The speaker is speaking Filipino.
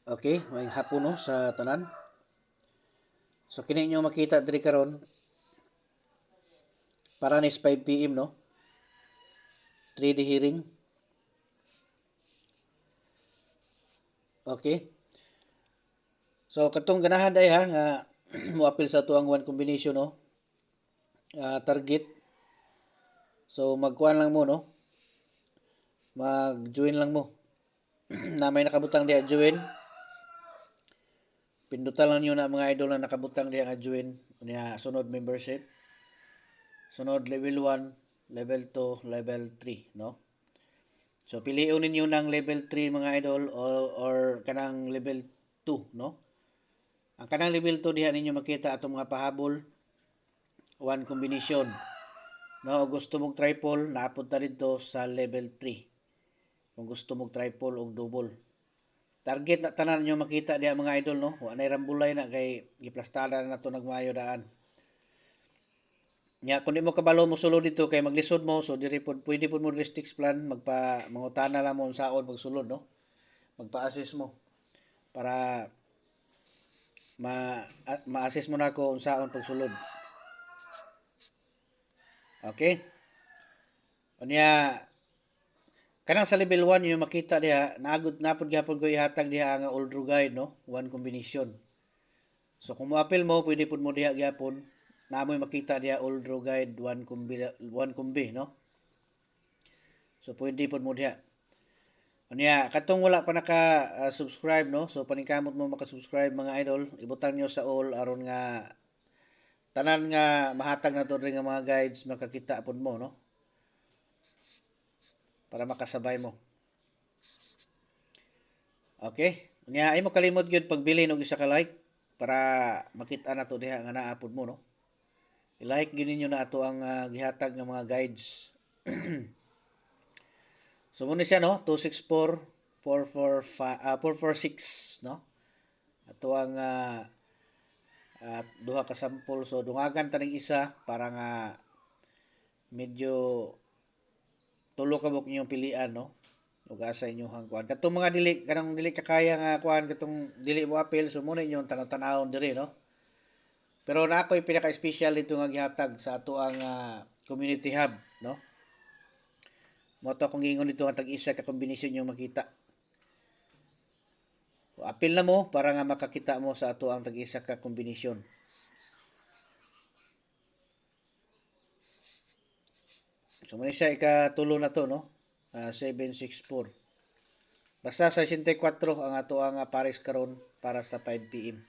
Okay, may hapon no sa tanan. So kini inyo makita diri karon para nis 5 PM no. 3D hearing. Okay. So katong ganahan day ha nga moapil sa tuang one combination no. Target. So magkuan lang mo no. Mag-join lang mo. Na may nakabutang diha join. Pindutan lang niyo na mga idol na nakabutang diha nga join niya sunod membership. Sunod level 1, level 2, level 3 no. So piliun ninyo ng level 3 mga idol or kanang level 2 no. Ang kanang level 2 diha ninyo makita atong mga pahabol one combination. No, gusto mong triple naapod ta didto sa level 3. Kung gusto mong triple o double. Target na tanan ninyo makita diha mga idol no. Wa nay rambulay na kay giplastada na nato nagmayo daan. Nya kun di mo kabalo mo sulod dito kay maglisod mo so diri pod pwede pod mo restricts plan mangutana lang mo unsaon pagsulod no. Magpa-assist mo para ma-assist mo na ko unsaon pagsulod. Okay? Unya kanang sa level 1 yung makita diha naagud napod gyapon ko ihatag diha nga old guide no, one combination. So kung moapil mo pwede pud mo diha gyapon namoy makita diha old guide one combi no. So pwede pud mo diha. Unya katong wala pa naka subscribe no. So paningkamot mo maka-subscribe mga idol, ibutang nyo sa all aron nga tanan nga mahatag na to rin nga mga guides makakita pud mo no. Para makasabay mo. Okay? Unya ay mo kalimot gyud pagbili og isa ka like para makita na to diha nga naa pud mo no. I-like gyud ninyo na ato ang gihatag nga mga guides. So muna siya no, 264 446 no. Ato ang duha ka sample so dungagan taning isa para nga medyo tulo ka buk niyo pilian no. Ug asa inyong kuan. Katong mga dili kakaya nga kuan katong dili mo apil so muna inyong tanaw-tanawon diri no. Pero na ako'y pinaka-special dito nga gihatag sa ato ang community hub no. Mo to kung ingon dito nga tag-isa ka kombinasyon yung makita. So, apil na mo para nga makakita mo sa ato ang tag-isa ka kombinasyon. So muna siya ikatulo na to no. 764. Basta sa 64 ang ato ang pares karon para sa 5 PM.